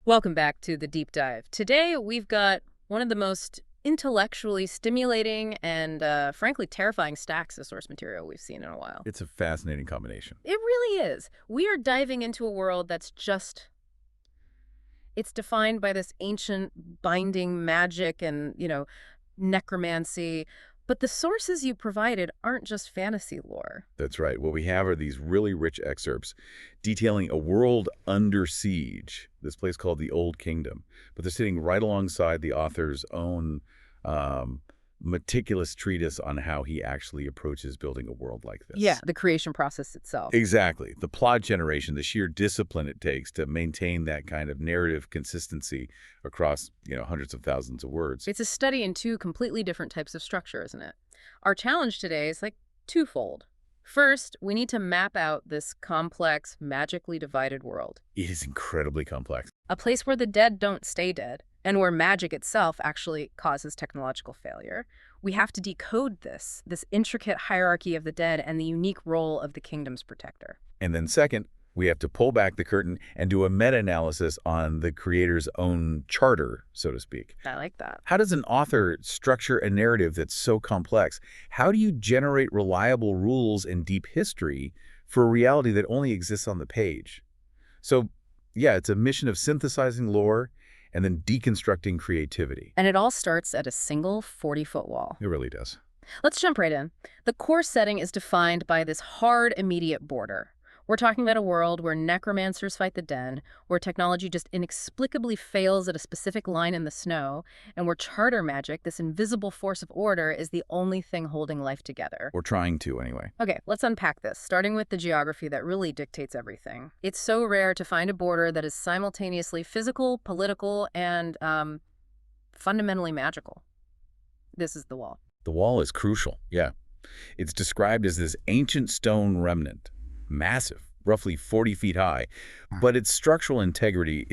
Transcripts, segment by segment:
Welcome back to the deep dive. Today we've got one of the most intellectually stimulating and frankly terrifying stacks of source material we've seen in a while. It's a fascinating combination. It really is. We are diving into a world that's it's defined by this ancient binding magic and, necromancy. But the sources you provided aren't just fantasy lore. That's right. What we have are these really rich excerpts detailing a world under siege, this place called the Old Kingdom. But they're sitting right alongside the author's own meticulous treatise on how he actually approaches building a world like this. Yeah, the creation process itself. Exactly. The plot generation, the sheer discipline it takes to maintain that kind of narrative consistency across, hundreds of thousands of words. It's a study in two completely different types of structure, isn't it? Our challenge today is twofold. First, we need to map out this complex, magically divided world. It is incredibly complex. A place where the dead don't stay dead, and where magic itself actually causes technological failure. We have to decode this intricate hierarchy of the dead and the unique role of the kingdom's protector. And then second, we have to pull back the curtain and do a meta-analysis on the creator's own charter, so to speak. I like that. How does an author structure a narrative that's so complex? How do you generate reliable rules and deep history for a reality that only exists on the page? So, yeah, it's a mission of synthesizing lore and then deconstructing creativity. And it all starts at a single 40-foot wall. It really does. Let's jump right in. The core setting is defined by this hard, immediate border. We're talking about a world where necromancers fight the dead, where technology just inexplicably fails at a specific line in the snow, and where charter magic, this invisible force of order, is the only thing holding life together. Or trying to, anyway. Okay, let's unpack this, starting with the geography that really dictates everything. It's so rare to find a border that is simultaneously physical, political, and fundamentally magical. This is the wall. The wall is crucial, yeah. It's described as this ancient stone remnant. Massive, roughly 40 feet high, but its structural integrity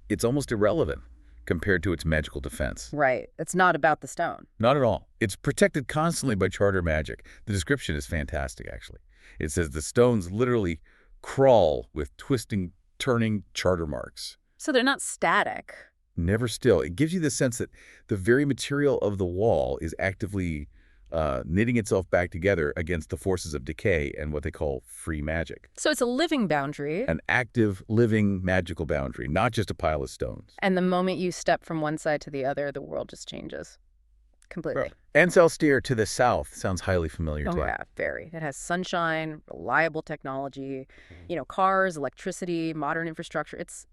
it's almost irrelevant compared to its magical defense. Right. It's not about the stone. Not at all. It's protected constantly by charter magic. The description is fantastic, actually. It says the stones literally crawl with twisting, turning charter marks. So they're not static. Never still. It gives you the sense that the very material of the wall is actively knitting itself back together against the forces of decay and what they call free magic. So it's a living boundary. An active, living, magical boundary, not just a pile of stones. And the moment you step from one side to the other, the world just changes. Completely. Ancelstierre to the south sounds highly familiar to you. Oh, yeah, very. It has sunshine, reliable technology, cars, electricity, modern infrastructure. It's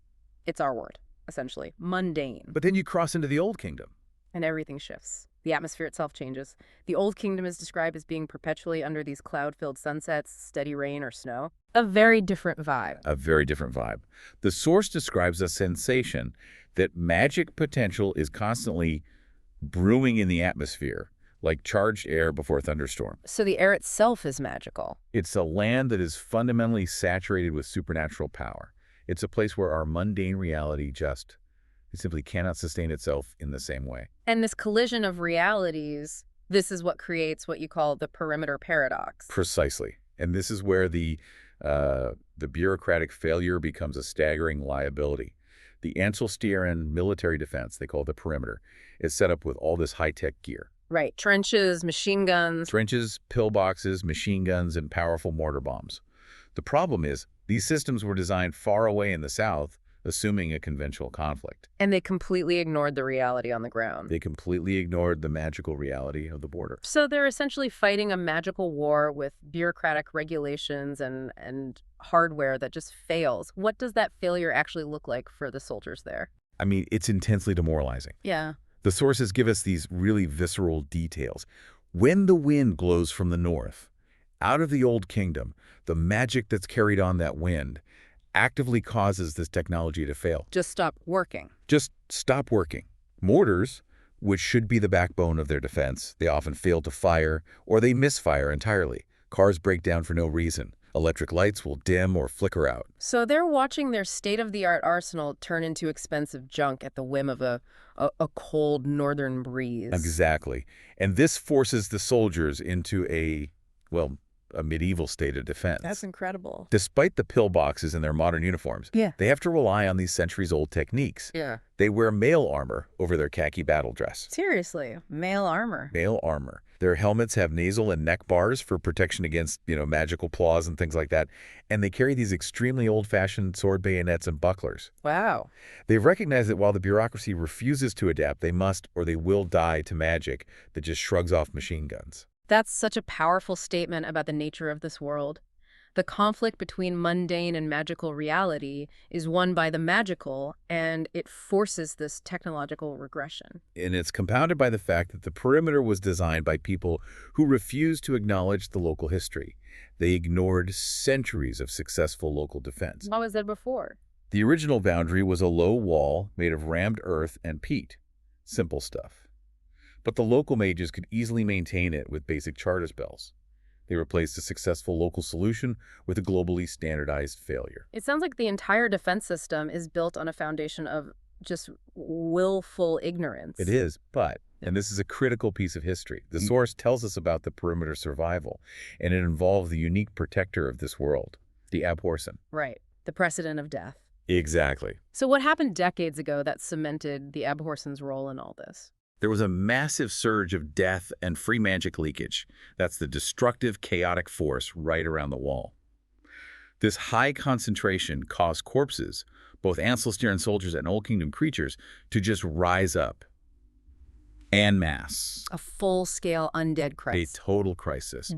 our word, essentially. Mundane. But then you cross into the Old Kingdom. And everything shifts. The atmosphere itself changes. The Old Kingdom is described as being perpetually under these cloud-filled sunsets, steady rain or snow. A very different vibe. A very different vibe. The source describes a sensation that magic potential is constantly brewing in the atmosphere, like charged air before a thunderstorm. So the air itself is magical. It's a land that is fundamentally saturated with supernatural power. It's a place where our mundane reality it simply cannot sustain itself in the same way. And this collision of realities, this is what creates what you call the perimeter paradox. Precisely. And this is where the bureaucratic failure becomes a staggering liability. The Ancelstierre military defense, they call it the perimeter, is set up with all this high-tech gear. Right. Trenches, machine guns. Trenches, pillboxes, machine guns, and powerful mortar bombs. The problem is, these systems were designed far away in the south, assuming a conventional conflict. And they completely ignored the reality on the ground. They completely ignored the magical reality of the border. So they're essentially fighting a magical war with bureaucratic regulations and hardware that just fails. What does that failure actually look like for the soldiers there? I mean, it's intensely demoralizing. Yeah. The sources give us these really visceral details. When the wind blows from the north, out of the Old Kingdom, the magic that's carried on that wind actively causes this technology to fail. Just stop working. Just stop working. Mortars, which should be the backbone of their defense, they often fail to fire or they misfire entirely. Cars break down for no reason. Electric lights will dim or flicker out. So they're watching their state-of-the-art arsenal turn into expensive junk at the whim of a cold northern breeze. Exactly. And this forces the soldiers into a a medieval state of defense. That's incredible. Despite the pillboxes in their modern uniforms, Yeah. they have to rely on these centuries-old techniques. Yeah. They wear mail armor over their khaki battle dress. Seriously, mail armor. Mail armor. Their helmets have nasal and neck bars for protection against, magical claws and things like that. And they carry these extremely old-fashioned sword bayonets and bucklers. Wow. They've recognized that while the bureaucracy refuses to adapt, they must or they will die to magic that just shrugs off machine guns. That's such a powerful statement about the nature of this world. The conflict between mundane and magical reality is won by the magical, and it forces this technological regression. And it's compounded by the fact that the perimeter was designed by people who refused to acknowledge the local history. They ignored centuries of successful local defense. What was there before? The original boundary was a low wall made of rammed earth and peat. Simple stuff. But the local mages could easily maintain it with basic charter spells. They replaced a successful local solution with a globally standardized failure. It sounds like the entire defense system is built on a foundation of just willful ignorance. It is, but, and this is a critical piece of history, the source tells us about the perimeter survival, and it involved the unique protector of this world, the Abhorsen. Right. The precedent of death. Exactly. So what happened decades ago that cemented the Abhorsen's role in all this? There was a massive surge of death and free magic leakage. That's the destructive, chaotic force right around the wall. This high concentration caused corpses, both Ancelstierre soldiers and Old Kingdom creatures, to just rise up en masse. A full-scale undead crisis. A total crisis.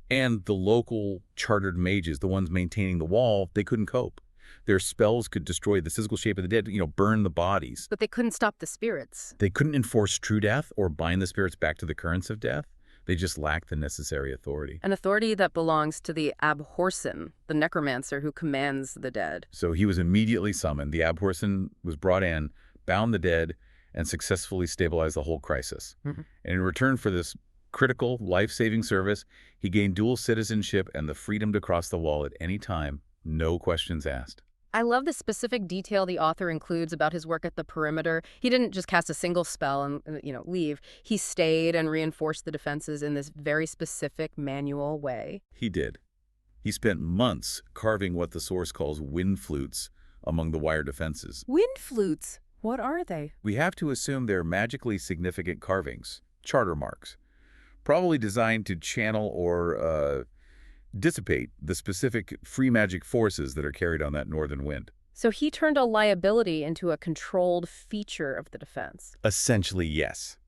And the local chartered mages, the ones maintaining the wall, they couldn't cope. Their spells could destroy the physical shape of the dead, burn the bodies. But they couldn't stop the spirits. They couldn't enforce true death or bind the spirits back to the currents of death. They just lacked the necessary authority. An authority that belongs to the Abhorsen, the necromancer who commands the dead. So he was immediately summoned. The Abhorsen was brought in, bound the dead, and successfully stabilized the whole crisis. And in return for this critical, life-saving service, he gained dual citizenship and the freedom to cross the wall at any time, no questions asked. I love the specific detail the author includes about his work at the perimeter. He didn't just cast a single spell and, leave. He stayed and reinforced the defenses in this very specific manual way. He did. He spent months carving what the source calls wind flutes among the wire defenses. Wind flutes? What are they? We have to assume they're magically significant carvings, charter marks, probably designed to channel or dissipate the specific free magic forces that are carried on that northern wind. So he turned a liability into a controlled feature of the defense. Essentially, yes.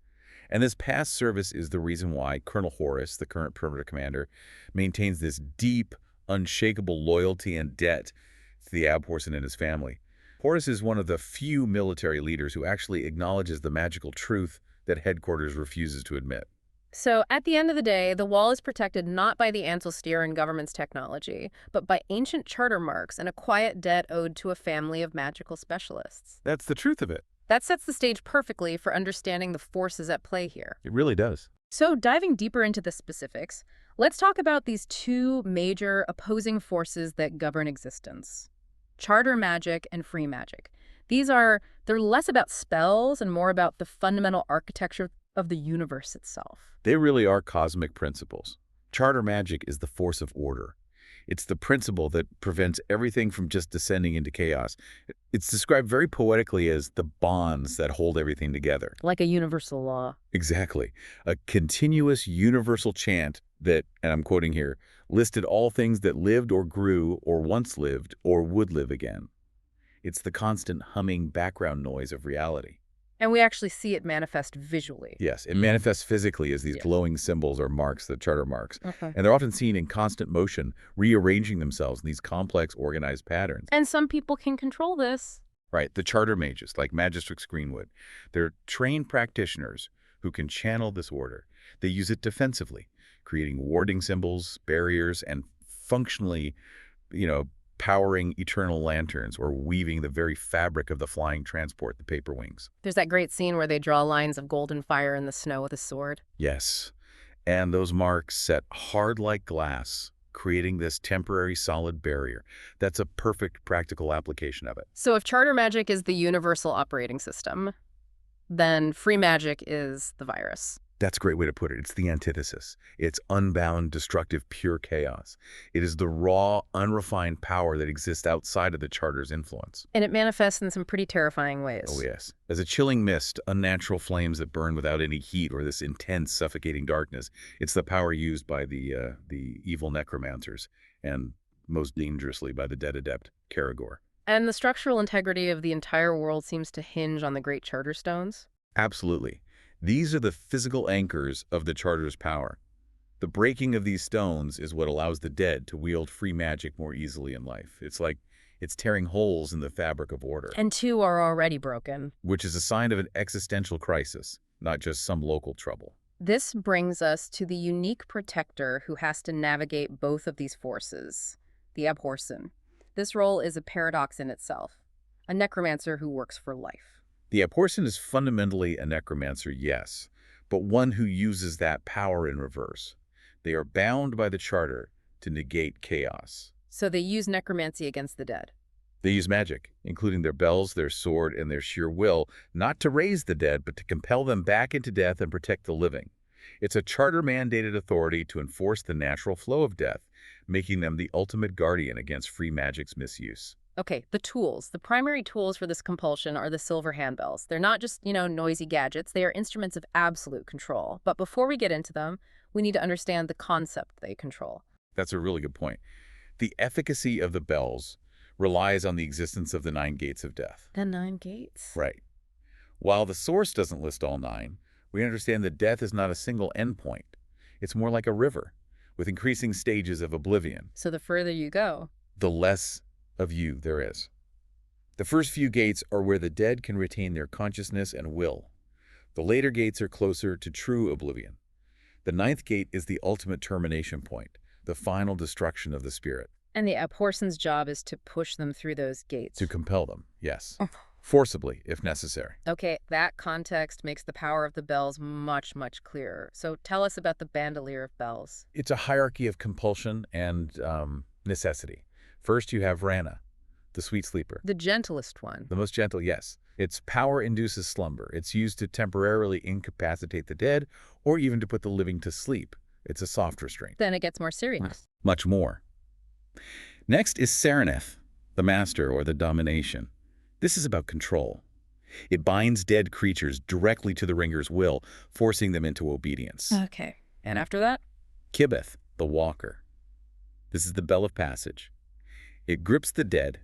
And this past service is the reason why Colonel Horace, the current perimeter commander, maintains this deep, unshakable loyalty and debt to the Abhorsen and his family. Horace is one of the few military leaders who actually acknowledges the magical truth that headquarters refuses to admit. So, at the end of the day, the wall is protected not by the Ancelstierre and government's technology, but by ancient charter marks and a quiet debt owed to a family of magical specialists. That's the truth of it. That sets the stage perfectly for understanding the forces at play here. It really does. So, diving deeper into the specifics, let's talk about these two major opposing forces that govern existence. Charter magic and free magic. They're less about spells and more about the fundamental architecture of the universe itself. They really are cosmic principles. Charter magic is the force of order. It's the principle that prevents everything from just descending into chaos. It's described very poetically as the bonds that hold everything together. Like a universal law. Exactly. A continuous universal chant that, and I'm quoting here, listed all things that lived or grew or once lived or would live again. It's the constant humming background noise of reality. And we actually see it manifest visually. Yes, it manifests physically as these glowing symbols or marks, the charter marks. Okay. And they're often seen in constant motion, rearranging themselves in these complex, organized patterns. And some people can control this. Right, the charter mages, like Magistrix Greenwood. They're trained practitioners who can channel this order. They use it defensively, creating warding symbols, barriers, and functionally, powering eternal lanterns or weaving the very fabric of the flying transport, the paper wings. There's that great scene where they draw lines of golden fire in the snow with a sword. Yes, and those marks set hard like glass, creating this temporary solid barrier. That's a perfect practical application of it. So if charter magic is the universal operating system, then free magic is the virus. That's a great way to put it. It's the antithesis. It's unbound, destructive, pure chaos. It is the raw, unrefined power that exists outside of the Charter's influence. And it manifests in some pretty terrifying Oh, ways. yes. As a chilling mist, unnatural flames that burn without any heat or this intense, suffocating darkness, it's the power used by the evil necromancers, and most dangerously by the Dead Adept Kerrigor. And the structural integrity of the entire world seems to hinge on the Great Charter Stones. Absolutely. These are the physical anchors of the Charter's power. The breaking of these stones is what allows the dead to wield free magic more easily in life. It's like it's tearing holes in the fabric of order, And two are already broken. which is a sign of an existential crisis, not just some local trouble. This brings us to the unique protector who has to navigate both of these forces, the Abhorsen. This role is a paradox in itself, a necromancer who works for life. The Abhorsen is fundamentally a necromancer, yes, but one who uses that power in reverse. They are bound by the Charter to negate chaos. So they use necromancy against the dead. They use magic, including their bells, their sword, and their sheer will, not to raise the dead, but to compel them back into death and protect the living. It's a Charter-mandated authority to enforce the natural flow of death, making them the ultimate guardian against free magic's misuse. Okay, the tools. The primary tools for this compulsion are the silver handbells. They're not just, noisy gadgets. They are instruments of absolute control. But before we get into them, we need to understand the concept they control. That's a really good point. The efficacy of the bells relies on the existence of the 9 gates of death. The 9 gates? Right. While the source doesn't list all 9, we understand that death is not a single endpoint. It's more like a river, with increasing stages of oblivion. So the further you go, the less of you there is. The first few gates are where the dead can retain their consciousness and will. The later gates are closer to true oblivion. The 9th gate is the ultimate termination point, the final destruction of the spirit. and the Abhorsen's job is to push them through those gates. To compel them, yes. Forcibly, if necessary. Okay, that context makes the power of the bells much, much clearer. So tell us about the bandolier of bells. It's a hierarchy of compulsion and necessity. First, you have Rana, the sweet sleeper. The gentlest one. The most gentle, yes. Its power induces slumber. It's used to temporarily incapacitate the dead or even to put the living to sleep. It's a soft restraint. Then it gets more serious. Much more. Next is Sereneth, the master or the domination. This is about control. It binds dead creatures directly to the ringer's will, forcing them into obedience. Okay. And after that? Kibeth, the walker. This is the bell of passage. It grips the dead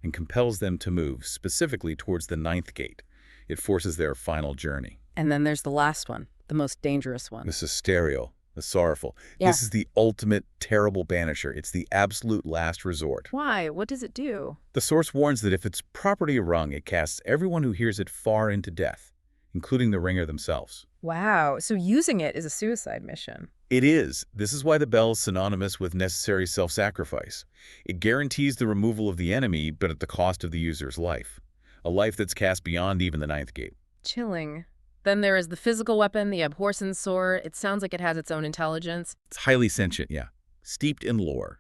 and compels them to move, specifically towards the 9th gate. It forces their final journey. And then there's the last one, the most dangerous one. The Sabriel, the sorrowful. Yeah. This is the ultimate terrible banisher. It's the absolute last resort. Why? What does it do? The source warns that if it's properly rung, it casts everyone who hears it far into death, including the ringer themselves. Wow. So using it is a suicide mission. It is. This is why the bell is synonymous with necessary self-sacrifice. It guarantees the removal of the enemy, but at the cost of the user's life. A life that's cast beyond even the 9th gate. Chilling. Then there is the physical weapon, the Abhorsen sword. It sounds like it has its own intelligence. It's highly sentient, yeah. Steeped in lore.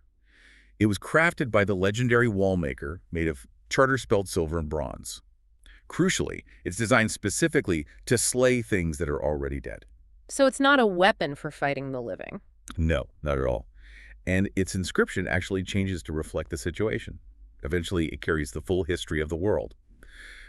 It was crafted by the legendary wallmaker, made of charter-spelled silver and bronze. Crucially, it's designed specifically to slay things that are already dead. So it's not a weapon for fighting the living. No, not at all. And its inscription actually changes to reflect the situation. Eventually, it carries the full history of the world.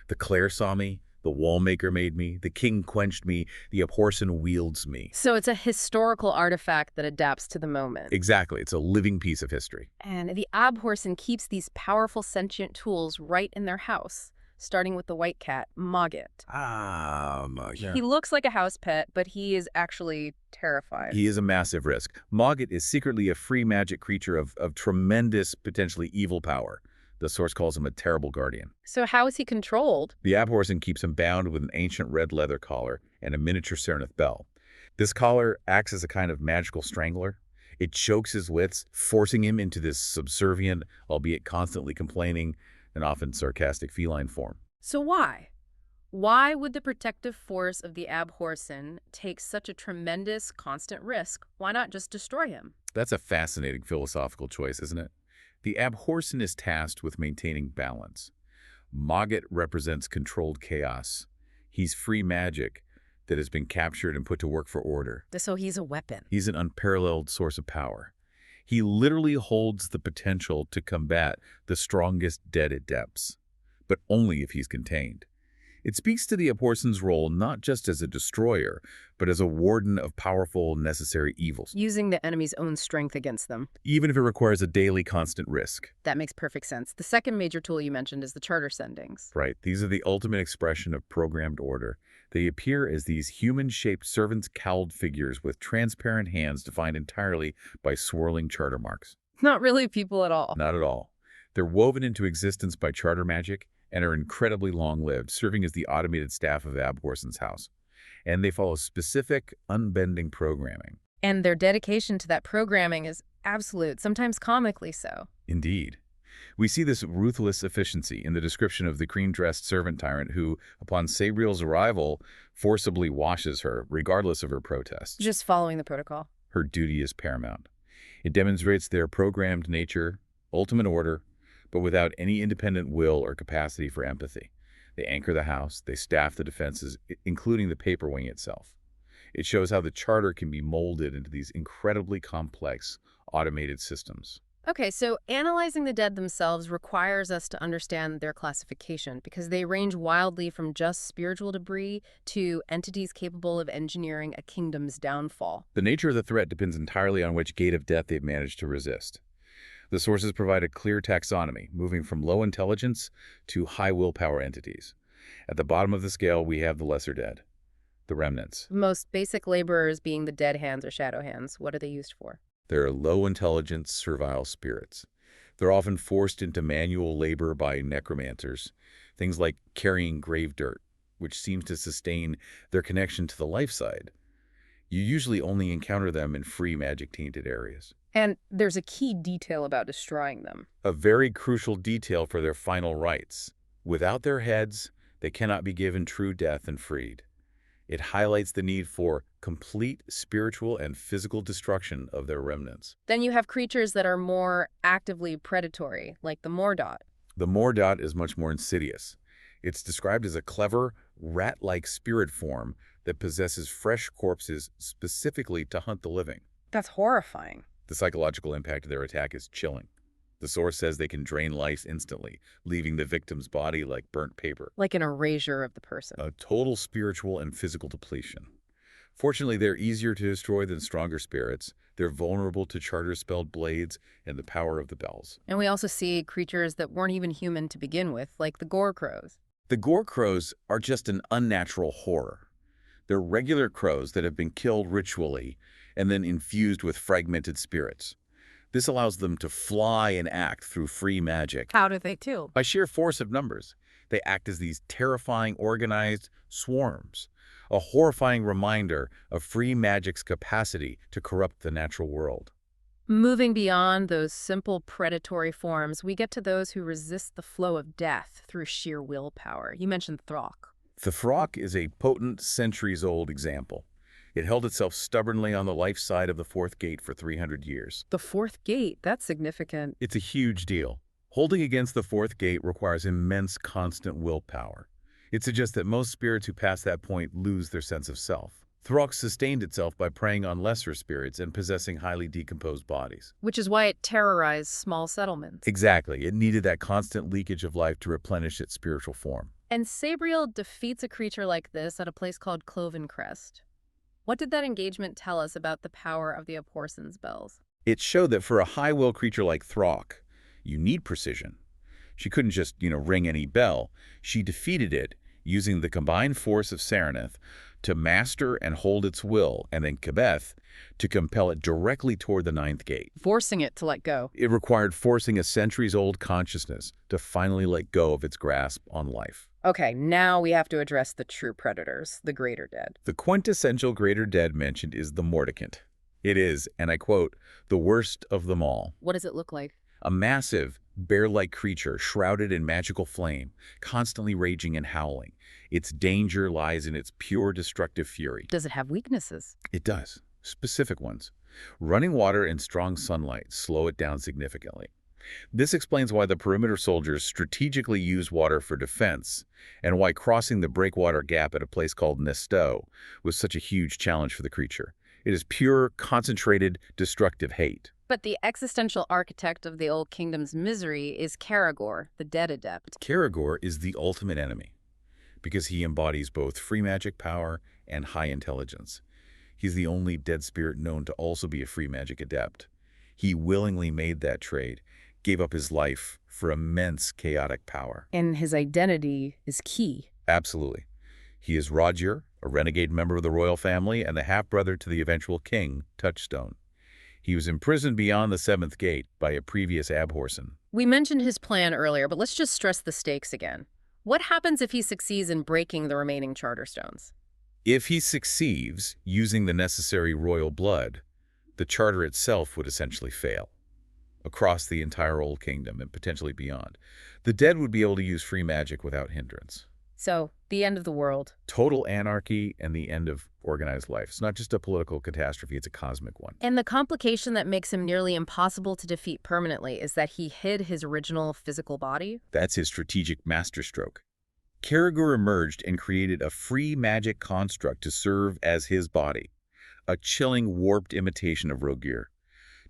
The Clare saw me, the wallmaker made me, the king quenched me, the Abhorsen wields me. So it's a historical artifact that adapts to the moment. Exactly. It's a living piece of history. And the Abhorsen keeps these powerful sentient tools right in their house, starting with the white cat, Mogget. Mogget. He looks like a house pet, but he is actually terrified. He is a massive risk. Mogget is secretly a free magic creature of tremendous, potentially evil power. The source calls him a terrible guardian. So how is he controlled? The Abhorsen keeps him bound with an ancient red leather collar and a miniature Sereneth bell. This collar acts as a kind of magical strangler. It chokes his wits, forcing him into this subservient, albeit constantly complaining, and often sarcastic feline form. So why? Why would the protective force of the Abhorsen take such a tremendous, constant risk? Why not just destroy him? That's a fascinating philosophical choice, isn't it? The Abhorsen is tasked with maintaining balance. Mogget represents controlled chaos. He's free magic, that has been captured and put to work for order. So he's a weapon. He's an unparalleled source of power. He literally holds the potential to combat the strongest dead adepts, but only if he's contained. It speaks to the Abhorsen's role not just as a destroyer, but as a warden of powerful, necessary evils. Using the enemy's own strength against them. Even if it requires a daily constant risk. That makes perfect sense. The second major tool you mentioned is the charter sendings. Right. These are the ultimate expression of programmed order. They appear as these human-shaped servants' cowled figures with transparent hands defined entirely by swirling charter marks. Not really people at all. Not at all. They're woven into existence by charter magic and are incredibly long-lived, serving as the automated staff of Abhorsen's house. And they follow specific, unbending programming. And their dedication to that programming is absolute, sometimes comically so. Indeed. We see this ruthless efficiency in the description of the cream-dressed servant tyrant who, upon Sabriel's arrival, forcibly washes her, regardless of her protests. Just following the protocol. Her duty is paramount. It demonstrates their programmed nature, ultimate order, but without any independent will or capacity for empathy. They anchor the house, they staff the defenses, including the paper wing itself. It shows how the charter can be molded into these incredibly complex, automated systems. Okay, so analyzing the dead themselves requires us to understand their classification because they range wildly from just spiritual debris to entities capable of engineering a kingdom's downfall. The nature of the threat depends entirely on which gate of death they've managed to resist. The sources provide a clear taxonomy, moving from low intelligence to high willpower entities. At the bottom of the scale, we have the lesser dead, the remnants. The most basic laborers being the dead hands or shadow hands. What are they used for? They're low-intelligence, servile spirits. They're often forced into manual labor by necromancers, things like carrying grave dirt, which seems to sustain their connection to the life side. You usually only encounter them in free magic-tainted areas. And there's a key detail about destroying them. A very crucial detail for their final rites. Without their heads, they cannot be given true death and freed. It highlights the need for complete spiritual and physical destruction of their remnants. Then you have creatures that are more actively predatory, like the Mordot. The Mordot is much more insidious. It's described as a clever, rat-like spirit form that possesses fresh corpses specifically to hunt the living. That's horrifying. The psychological impact of their attack is chilling. The source says they can drain life instantly, leaving the victim's body like burnt paper. Like an erasure of the person. A total spiritual and physical depletion. Fortunately, they're easier to destroy than stronger spirits. They're vulnerable to charter-spelled blades and the power of the bells. And we also see creatures that weren't even human to begin with, like the Gore Crows. The Gore Crows are just an unnatural horror. They're regular crows that have been killed ritually and then infused with fragmented spirits. This allows them to fly and act through free magic. How do they do? By sheer force of numbers. They act as these terrifying, organized swarms, a horrifying reminder of free magic's capacity to corrupt the natural world. Moving beyond those simple predatory forms, we get to those who resist the flow of death through sheer willpower. You mentioned Throck. The Throck is a potent, centuries-old example. It held itself stubbornly on the life side of the fourth gate for 300 years. The fourth gate, that's significant. It's a huge deal. Holding against the fourth gate requires immense constant willpower. It suggests that most spirits who pass that point lose their sense of self. Throck sustained itself by preying on lesser spirits and possessing highly decomposed bodies. Which is why it terrorized small settlements. Exactly. It needed that constant leakage of life to replenish its spiritual form. And Sabriel defeats a creature like this at a place called Cloven Crest. What did that engagement tell us about the power of the Abhorsen's bells? It showed that for a high-will creature like Throck, you need precision. She couldn't just, ring any bell. She defeated it using the combined force of Serenith to master and hold its will, and then Kebeth to compel it directly toward the ninth gate. Forcing it to let go. It required forcing a centuries-old consciousness to finally let go of its grasp on life. Okay, now we have to address the true predators, the greater dead. The quintessential greater dead mentioned is the Mordicant. It is, and I quote, the worst of them all. What does it look like? A massive, bear-like creature shrouded in magical flame, constantly raging and howling. Its danger lies in its pure destructive fury. Does it have weaknesses? It does. Specific ones. Running water and strong sunlight slow it down significantly. This explains why the perimeter soldiers strategically use water for defense, and why crossing the breakwater gap at a place called Nesto was such a huge challenge for the creature. It is pure, concentrated, destructive hate. But the existential architect of the Old Kingdom's misery is Kerrigor, the Dead Adept. Kerrigor is the ultimate enemy, because he embodies both free magic power and high intelligence. He's the only dead spirit known to also be a free magic adept. He willingly made that trade, gave up his life for immense chaotic power. And his identity is key. Absolutely. He is Roger, a renegade member of the royal family and the half-brother to the eventual king, Touchstone. He was imprisoned beyond the Seventh Gate by a previous Abhorsen. We mentioned his plan earlier, but let's just stress the stakes again. What happens if he succeeds in breaking the remaining Charterstones? If he succeeds using the necessary royal blood, the charter itself would essentially fail across the entire Old Kingdom and potentially beyond. The dead would be able to use free magic without hindrance. So, the end of the world. Total anarchy and the end of organized life. It's not just a political catastrophe, it's a cosmic one. And the complication that makes him nearly impossible to defeat permanently is that he hid his original physical body. That's his strategic masterstroke. Kerrigor emerged and created a free magic construct to serve as his body, a chilling, warped imitation of Rogier.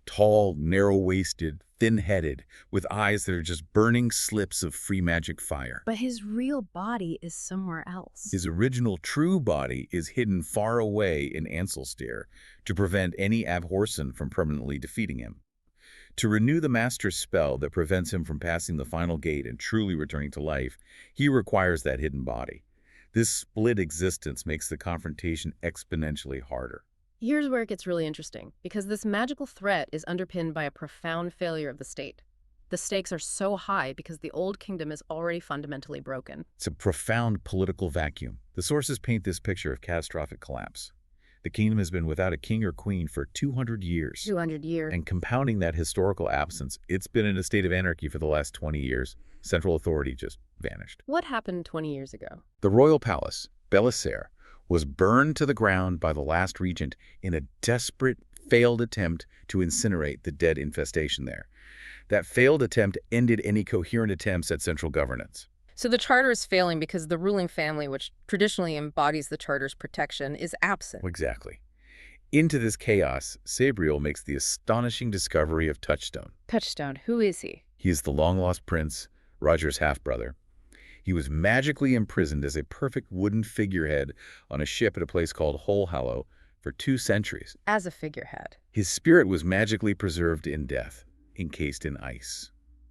Tall, narrow-waisted, thin-headed, with eyes that are just burning slips of free magic fire. But his real body is somewhere else. His original true body is hidden far away in Ancelstierre to prevent any Abhorsen from permanently defeating him. To renew the master's spell that prevents him from passing the final gate and truly returning to life, he requires that hidden body. This split existence makes the confrontation exponentially harder. Here's where it gets really interesting, because this magical threat is underpinned by a profound failure of the state. The stakes are so high because the Old Kingdom is already fundamentally broken. It's a profound political vacuum. The sources paint this picture of catastrophic collapse. The kingdom has been without a king or queen for 200 years. 200 years. And compounding that historical absence, it's been in a state of anarchy for the last 20 years. Central authority just vanished. What happened 20 years ago? The royal palace, Bellisaire, was burned to the ground by the last regent in a desperate, failed attempt to incinerate the dead infestation there. That failed attempt ended any coherent attempts at central governance. So the charter is failing because the ruling family, which traditionally embodies the charter's protection, is absent. Exactly. Into this chaos, Sabriel makes the astonishing discovery of Touchstone. Touchstone, who is he? He is the long-lost prince, Roger's half-brother. He was magically imprisoned as a perfect wooden figurehead on a ship at a place called Holhallow for 2 centuries. As a figurehead. His spirit was magically preserved in death, encased in ice.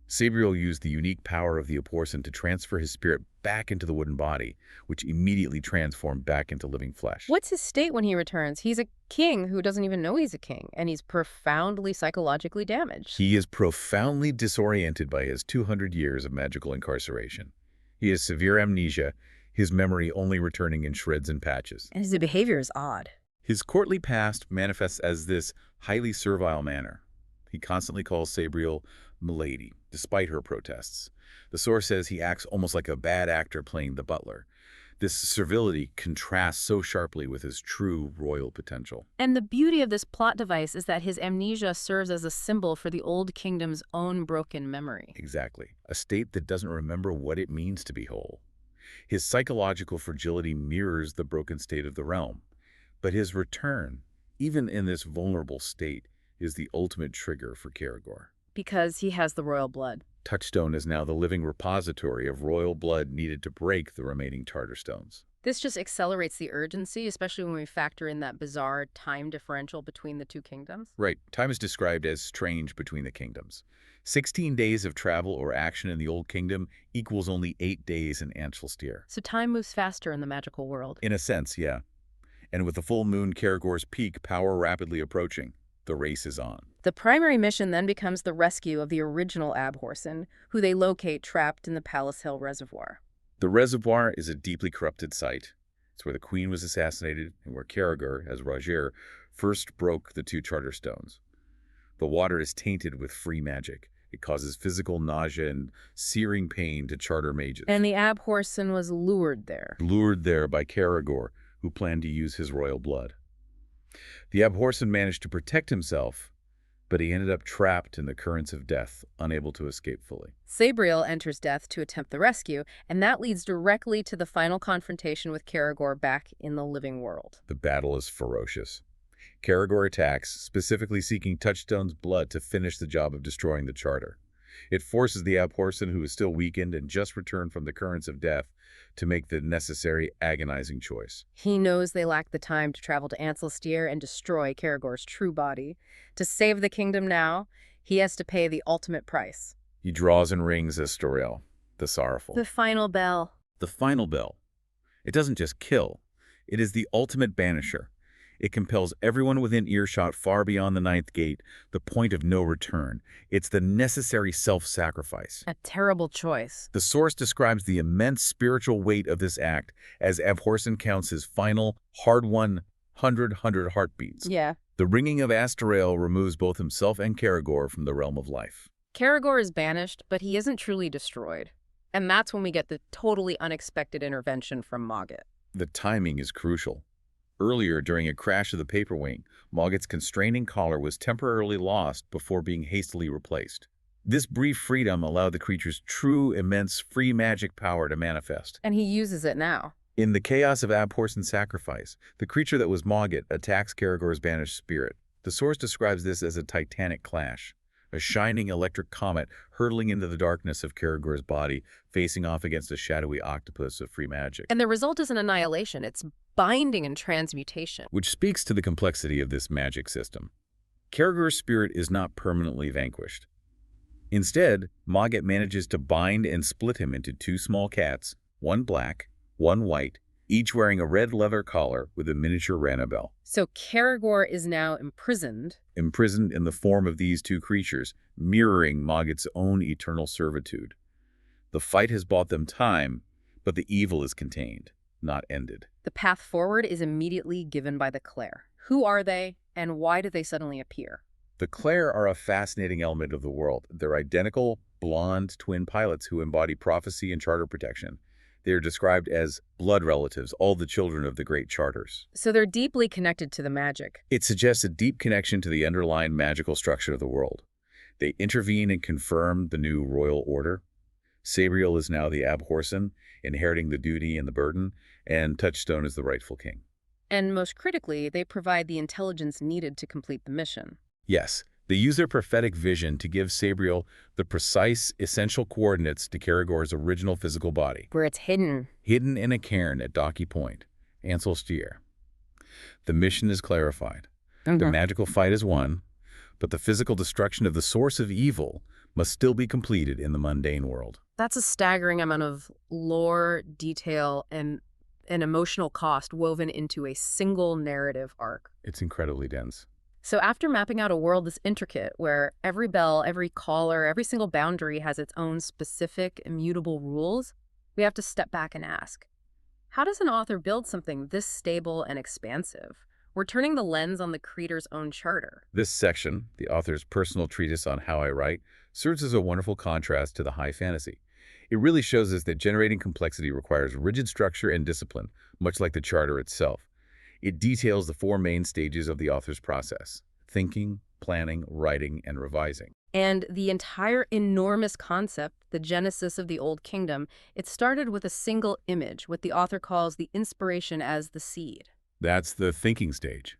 Sabriel used the unique power of the Abhorsen to transfer his spirit back into the wooden body, which immediately transformed back into living flesh. What's his state when he returns? He's a king who doesn't even know he's a king, and he's profoundly psychologically damaged. He is profoundly disoriented by his 200 years of magical incarceration. He has severe amnesia, his memory only returning in shreds and patches. And his behavior is odd. His courtly past manifests as this highly servile manner. He constantly calls Sabriel Milady, despite her protests. The source says he acts almost like a bad actor playing the butler. This servility contrasts so sharply with his true royal potential. And the beauty of this plot device is that his amnesia serves as a symbol for the Old Kingdom's own broken memory. Exactly. A state that doesn't remember what it means to be whole. His psychological fragility mirrors the broken state of the realm. But his return, even in this vulnerable state, is the ultimate trigger for Kerrigor. Because he has the royal blood. Touchstone is now the living repository of royal blood needed to break the remaining Charterstones. This just accelerates the urgency, especially when we factor in that bizarre time differential between the 2 kingdoms. Right. Time is described as strange between the kingdoms. 16 days of travel or action in the Old Kingdom equals only 8 days in Ancelstierre. So time moves faster in the magical world. In a sense, yeah. And with the full moon Kerrigor's peak power rapidly approaching, the race is on. The primary mission then becomes the rescue of the original Abhorsen, who they locate trapped in the Palace Hill Reservoir. The reservoir is a deeply corrupted site. It's where the queen was assassinated and where Kerrigor, as Roger, first broke the 2 Charterstones. The water is tainted with free magic. It causes physical nausea and searing pain to charter mages. And the Abhorsen was lured there. Lured there by Kerrigor, who planned to use his royal blood. The Abhorsen managed to protect himself, but he ended up trapped in the currents of death, unable to escape fully. Sabriel enters death to attempt the rescue, and that leads directly to the final confrontation with Kerrigor back in the living world. The battle is ferocious. Kerrigor attacks, specifically seeking Touchstone's blood to finish the job of destroying the Charter. It forces the Abhorsen, who is still weakened and just returned from the currents of death, to make the necessary, agonizing choice. He knows they lack the time to travel to Ancelstierre and destroy Kerrigor's true body. To save the kingdom now, he has to pay the ultimate price. He draws and rings as Sabriel, the sorrowful. The final bell. The final bell. It doesn't just kill. It is the ultimate banisher. It compels everyone within earshot far beyond the ninth gate, the point of no return. It's the necessary self-sacrifice. A terrible choice. The source describes the immense spiritual weight of this act as Abhorsen counts his final, hard-won 100 heartbeats. Yeah. The ringing of Sabriel removes both himself and Kerrigor from the realm of life. Kerrigor is banished, but he isn't truly destroyed. And that's when we get the totally unexpected intervention from Mogget. The timing is crucial. Earlier, during a crash of the Paperwing, Mogget's constraining collar was temporarily lost before being hastily replaced. This brief freedom allowed the creature's true, immense, free magic power to manifest. And he uses it now. In the chaos of Abhorsen's sacrifice, the creature that was Mogget attacks Kerrigor's banished spirit. The source describes this as a titanic clash, a shining electric comet hurtling into the darkness of Kerrigor's body, facing off against a shadowy octopus of free magic. And the result isn't annihilation, it's binding and transmutation. Which speaks to the complexity of this magic system. Kerrigor's spirit is not permanently vanquished. Instead, Mogget manages to bind and split him into two small cats, one black, one white, each wearing a red leather collar with a miniature Ranabel. So Kerrigor is now imprisoned. Imprisoned in the form of these two creatures, mirroring Mogget's own eternal servitude. The fight has bought them time, but the evil is contained, not ended. The path forward is immediately given by the Clare. Who are they, and why did they suddenly appear? The Clare are a fascinating element of the world. They're identical, blonde twin pilots who embody prophecy and charter protection. They are described as blood relatives, all the children of the great charters. So they're deeply connected to the magic. It suggests a deep connection to the underlying magical structure of the world. They intervene and confirm the new royal order. Sabriel is now the Abhorsen, inheriting the duty and the burden, and Touchstone is the rightful king. And most critically, they provide the intelligence needed to complete the mission. Yes, they use their prophetic vision to give Sabriel the precise, essential coordinates to Kerrigor's original physical body. Where it's hidden. Hidden in a cairn at Docky Point, Ancelstierre. The mission is clarified. The magical fight is won, but the physical destruction of the source of evil must still be completed in the mundane world. That's a staggering amount of lore, detail, and an emotional cost woven into a single narrative arc. It's incredibly dense. So after mapping out a world this intricate, where every bell, every collar, every single boundary has its own specific, immutable rules, we have to step back and ask, how does an author build something this stable and expansive? We're turning the lens on the creator's own charter. This section, the author's personal treatise on how I write, serves as a wonderful contrast to the high fantasy. It really shows us that generating complexity requires rigid structure and discipline, much like the charter itself. It details the four main stages of the author's process: thinking, planning, writing, and revising. And the entire enormous concept, the genesis of the Old Kingdom, it started with a single image, what the author calls the inspiration as the seed. That's the thinking stage.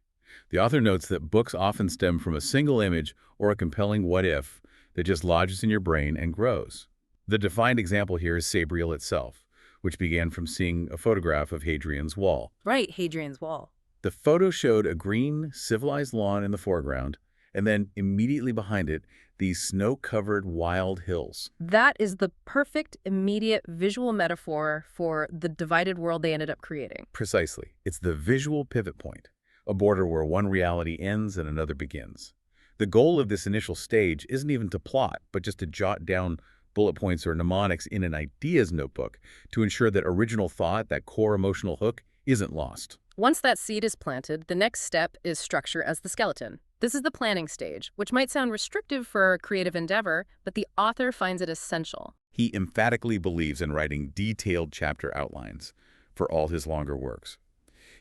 The author notes that books often stem from a single image or a compelling what-if that just lodges in your brain and grows. The defined example here is Sabriel itself, which began from seeing a photograph of Hadrian's Wall. Right, Hadrian's Wall. The photo showed a green, civilized lawn in the foreground, and then immediately behind it, these snow-covered wild hills. That is the perfect, immediate visual metaphor for the divided world they ended up creating. Precisely. It's the visual pivot point, a border where one reality ends and another begins. The goal of this initial stage isn't even to plot, but just to jot down bullet points or mnemonics in an ideas notebook to ensure that original thought, that core emotional hook, isn't lost. Once that seed is planted, the next step is structure as the skeleton. This is the planning stage, which might sound restrictive for a creative endeavor, but the author finds it essential. He emphatically believes in writing detailed chapter outlines for all his longer works.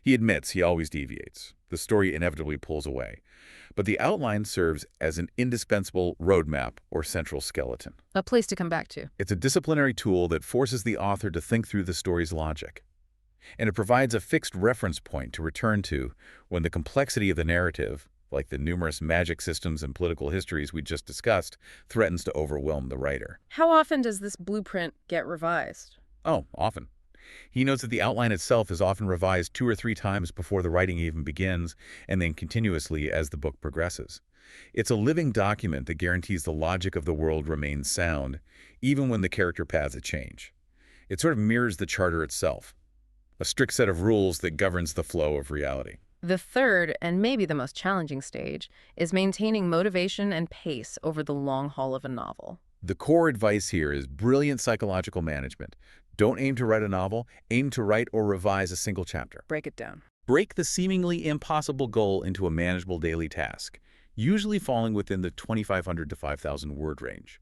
He admits he always deviates. the story inevitably pulls away. But the outline serves as an indispensable roadmap or central skeleton. A place to come back to. It's a disciplinary tool that forces the author to think through the story's logic. And it provides a fixed reference point to return to when the complexity of the narrative, like the numerous magic systems and political histories we just discussed, threatens to overwhelm the writer. How often does this blueprint get revised? Oh, often. He notes that the outline itself is often revised 2 or 3 times before the writing even begins, and then continuously as the book progresses. It's a living document that guarantees the logic of the world remains sound, even when the character paths change. It sort of mirrors the charter itself, a strict set of rules that governs the flow of reality. The third, and maybe the most challenging stage, is maintaining motivation and pace over the long haul of a novel. The core advice here is brilliant psychological management. Don't aim to write a novel, aim to write or revise a single chapter. Break it down. Break the seemingly impossible goal into a manageable daily task, usually falling within the 2,500 to 5,000 word range.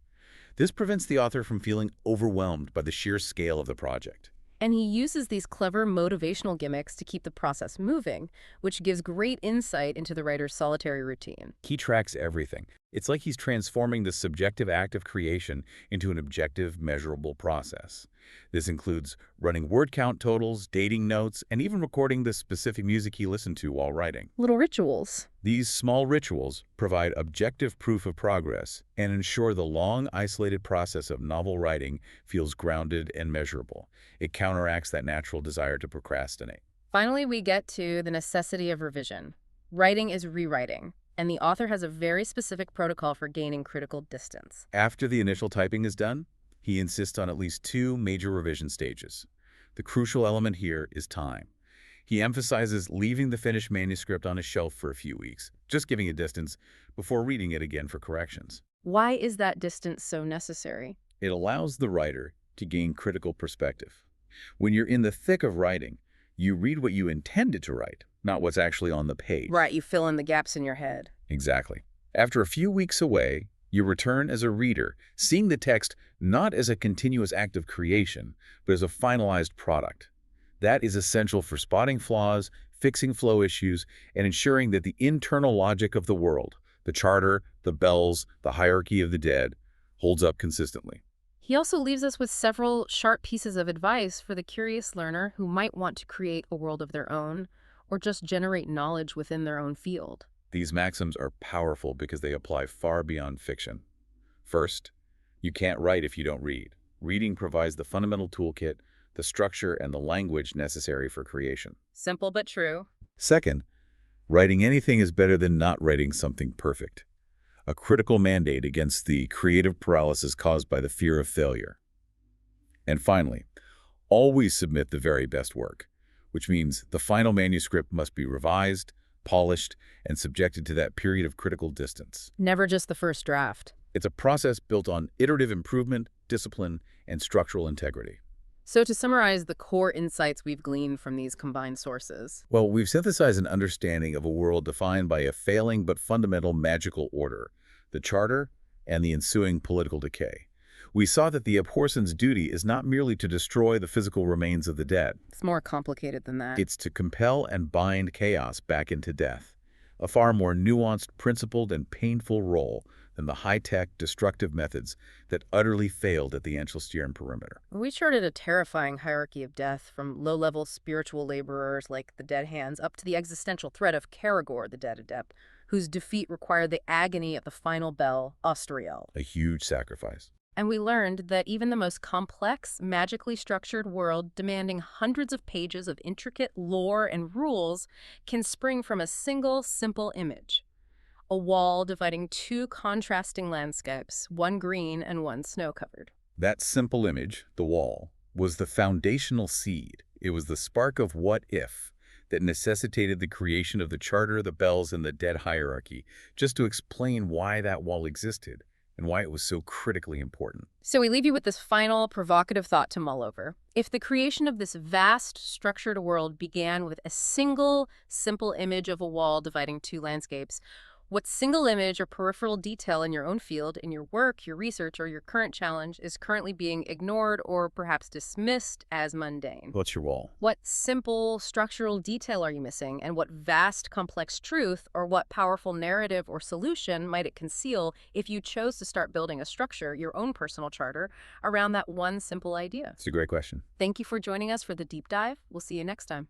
This prevents the author from feeling overwhelmed by the sheer scale of the project. And he uses these clever motivational gimmicks to keep the process moving, which gives great insight into the writer's solitary routine. He tracks everything. It's like he's transforming the subjective act of creation into an objective, measurable process. This includes running word count totals, dating notes, and even recording the specific music he listened to while writing. Little rituals. These small rituals provide objective proof of progress and ensure the long, isolated process of novel writing feels grounded and measurable. It counteracts that natural desire to procrastinate. Finally, we get to the necessity of revision. Writing is rewriting, and the author has a very specific protocol for gaining critical distance. After the initial typing is done, he insists on at least 2 major revision stages. The crucial element here is time. He emphasizes leaving the finished manuscript on a shelf for a few weeks, just giving it distance before reading it again for corrections. Why is that distance so necessary? It allows the writer to gain critical perspective. When you're in the thick of writing, you read what you intended to write, not what's actually on the page. Right, you fill in the gaps in your head. Exactly. After a few weeks away, you return as a reader, seeing the text not as a continuous act of creation, but as a finalized product. That is essential for spotting flaws, fixing flow issues, and ensuring that the internal logic of the world, the charter, the bells, the hierarchy of the dead, holds up consistently. He also leaves us with several sharp pieces of advice for the curious learner who might want to create a world of their own or just generate knowledge within their own field. These maxims are powerful because they apply far beyond fiction. First, you can't write if you don't read. Reading provides the fundamental toolkit, the structure, and the language necessary for creation. Simple but true. Second, writing anything is better than not writing something perfect. A critical mandate against the creative paralysis caused by the fear of failure. And finally, always submit the very best work, which means the final manuscript must be revised, polished, and subjected to that period of critical distance. Never just the first draft. It's a process built on iterative improvement, discipline, and structural integrity. So to summarize the core insights we've gleaned from these combined sources. Well, we've synthesized an understanding of a world defined by a failing but fundamental magical order, the charter, and the ensuing political decay. We saw that the Abhorsen's duty is not merely to destroy the physical remains of the dead. It's more complicated than that. It's to compel and bind chaos back into death, a far more nuanced, principled, and painful role than the high-tech, destructive methods that utterly failed at the Ancelstierre perimeter. We charted a terrifying hierarchy of death, from low-level spiritual laborers like the Dead Hands up to the existential threat of Kerrigor, the Dead Adept, whose defeat required the agony at the final bell, Sabriel. A huge sacrifice. And we learned that even the most complex, magically structured world demanding hundreds of pages of intricate lore and rules can spring from a single, simple image. A wall dividing 2 contrasting landscapes, one green and one snow-covered. That simple image, the wall, was the foundational seed. It was the spark of what if that necessitated the creation of the charter, the bells, and the dead hierarchy, just to explain why that wall existed and why it was so critically important. So we leave you with this final, provocative thought to mull over. If the creation of this vast, structured world began with a single, simple image of a wall dividing 2 landscapes, What single image or peripheral detail in your own field, in your work, your research, or your current challenge is currently being ignored or perhaps dismissed as mundane? What's your wall? What simple structural detail are you missing, and what vast complex truth or what powerful narrative or solution might it conceal if you chose to start building a structure, your own personal charter, around that one simple idea? It's a great question. Thank you for joining us for the deep dive. We'll see you next time.